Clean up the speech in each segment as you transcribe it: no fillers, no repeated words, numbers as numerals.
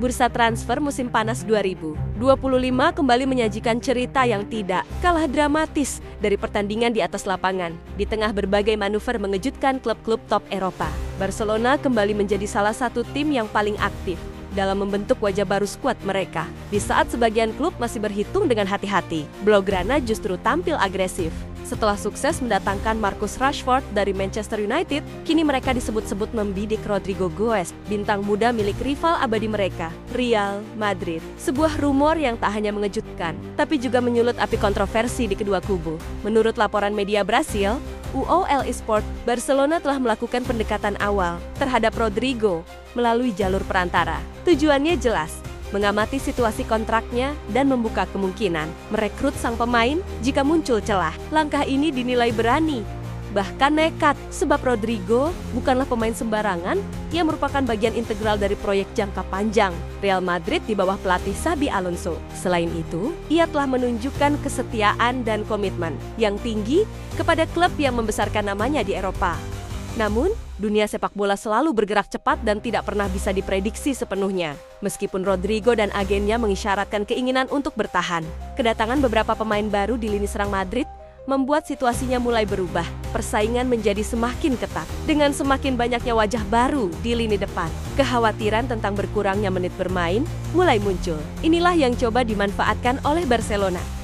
Bursa transfer musim panas 2025 kembali menyajikan cerita yang tidak kalah dramatis dari pertandingan di atas lapangan. Di tengah berbagai manuver mengejutkan klub-klub top Eropa, Barcelona kembali menjadi salah satu tim yang paling aktif dalam membentuk wajah baru skuad mereka. Di saat sebagian klub masih berhitung dengan hati-hati, Blaugrana justru tampil agresif. Setelah sukses mendatangkan Marcus Rashford dari Manchester United, kini mereka disebut-sebut membidik Rodrigo Goes, bintang muda milik rival abadi mereka, Real Madrid. Sebuah rumor yang tak hanya mengejutkan, tapi juga menyulut api kontroversi di kedua kubu. Menurut laporan media Brasil, UOL Esport, Barcelona telah melakukan pendekatan awal terhadap Rodrigo melalui jalur perantara. Tujuannya jelas, mengamati situasi kontraknya dan membuka kemungkinan merekrut sang pemain jika muncul celah. Langkah ini dinilai berani, bahkan nekat, sebab Rodrigo bukanlah pemain sembarangan. Ia merupakan bagian integral dari proyek jangka panjang Real Madrid di bawah pelatih Xabi Alonso. Selain itu, ia telah menunjukkan kesetiaan dan komitmen yang tinggi kepada klub yang membesarkan namanya di Eropa. Namun, dunia sepak bola selalu bergerak cepat dan tidak pernah bisa diprediksi sepenuhnya. Meskipun Rodrigo dan agennya mengisyaratkan keinginan untuk bertahan, kedatangan beberapa pemain baru di lini serang Madrid membuat situasinya mulai berubah. Persaingan menjadi semakin ketat dengan semakin banyaknya wajah baru di lini depan. Kekhawatiran tentang berkurangnya menit bermain mulai muncul. Inilah yang coba dimanfaatkan oleh Barcelona.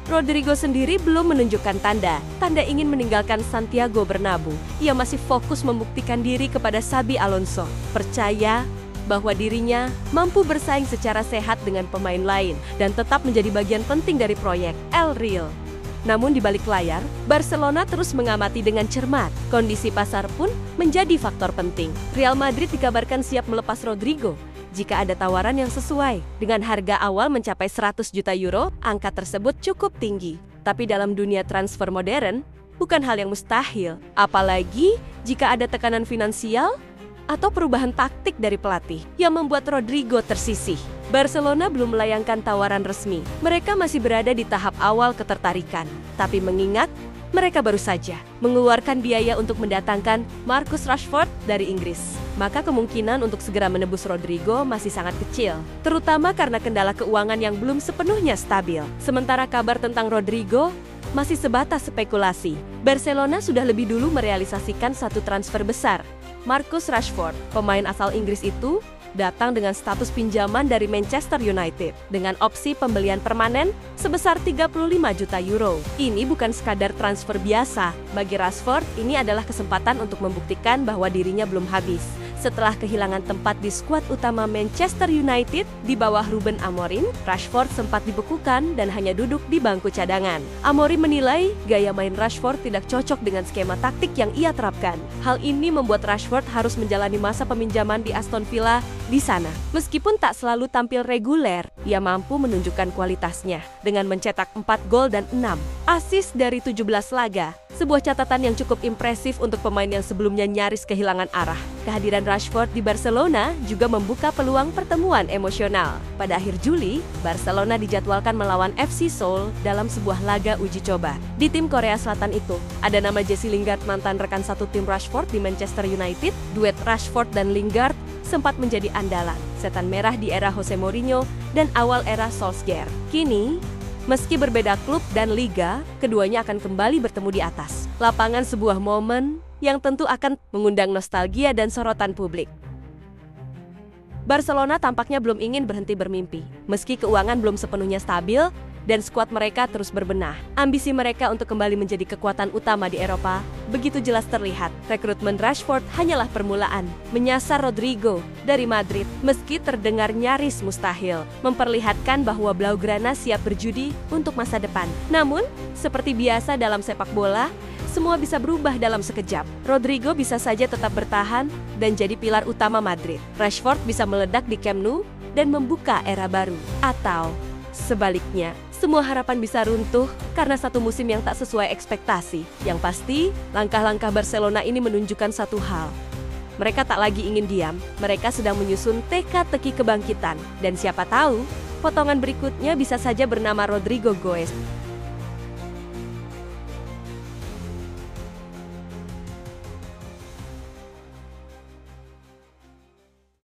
Rodrigo sendiri belum menunjukkan tanda ingin meninggalkan Santiago Bernabeu. Ia masih fokus membuktikan diri kepada Xabi Alonso, percaya bahwa dirinya mampu bersaing secara sehat dengan pemain lain dan tetap menjadi bagian penting dari proyek El Real. Namun di balik layar, Barcelona terus mengamati dengan cermat. Kondisi pasar pun menjadi faktor penting. Real Madrid dikabarkan siap melepas Rodrigo jika ada tawaran yang sesuai. Dengan harga awal mencapai 100 juta euro, angka tersebut cukup tinggi. Tapi dalam dunia transfer modern, bukan hal yang mustahil. Apalagi jika ada tekanan finansial atau perubahan taktik dari pelatih yang membuat Rodrigo tersisih. Barcelona belum melayangkan tawaran resmi. Mereka masih berada di tahap awal ketertarikan. Tapi mengingat mereka baru saja mengeluarkan biaya untuk mendatangkan Marcus Rashford dari Inggris, maka kemungkinan untuk segera menebus Rodrigo masih sangat kecil, terutama karena kendala keuangan yang belum sepenuhnya stabil. Sementara kabar tentang Rodrigo masih sebatas spekulasi. Barcelona sudah lebih dulu merealisasikan satu transfer besar. Marcus Rashford, pemain asal Inggris itu, datang dengan status pinjaman dari Manchester United dengan opsi pembelian permanen sebesar 35 juta euro. Ini bukan sekadar transfer biasa. Bagi Rashford, ini adalah kesempatan untuk membuktikan bahwa dirinya belum habis. Setelah kehilangan tempat di skuad utama Manchester United di bawah Ruben Amorim, Rashford sempat dibekukan dan hanya duduk di bangku cadangan. Amorim menilai gaya main Rashford tidak cocok dengan skema taktik yang ia terapkan. Hal ini membuat Rashford harus menjalani masa peminjaman di Aston Villa di sana. Meskipun tak selalu tampil reguler, ia mampu menunjukkan kualitasnya dengan mencetak 4 gol dan 6 assist dari 17 laga. Sebuah catatan yang cukup impresif untuk pemain yang sebelumnya nyaris kehilangan arah. Kehadiran Rashford di Barcelona juga membuka peluang pertemuan emosional. Pada akhir Juli, Barcelona dijadwalkan melawan FC Seoul dalam sebuah laga uji coba. Di tim Korea Selatan itu, ada nama Jesse Lingard, mantan rekan satu tim Rashford di Manchester United. Duet Rashford dan Lingard sempat menjadi andalan setan merah di era Jose Mourinho dan awal era Solskjaer. Kini, meski berbeda klub dan liga, keduanya akan kembali bertemu di atas lapangan, sebuah momen yang tentu akan mengundang nostalgia dan sorotan publik. Barcelona tampaknya belum ingin berhenti bermimpi. Meski keuangan belum sepenuhnya stabil dan skuad mereka terus berbenah, ambisi mereka untuk kembali menjadi kekuatan utama di Eropa begitu jelas terlihat. Rekrutmen Rashford hanyalah permulaan. Menyasar Rodrigo dari Madrid, meski terdengar nyaris mustahil, memperlihatkan bahwa Blaugrana siap berjudi untuk masa depan. Namun, seperti biasa dalam sepak bola, semua bisa berubah dalam sekejap. Rodrigo bisa saja tetap bertahan dan jadi pilar utama Madrid. Rashford bisa meledak di Camp Nou dan membuka era baru. Atau sebaliknya, semua harapan bisa runtuh karena satu musim yang tak sesuai ekspektasi. Yang pasti, langkah-langkah Barcelona ini menunjukkan satu hal. Mereka tak lagi ingin diam, mereka sedang menyusun teka-teki kebangkitan. Dan siapa tahu, potongan berikutnya bisa saja bernama Rodrigo Goes.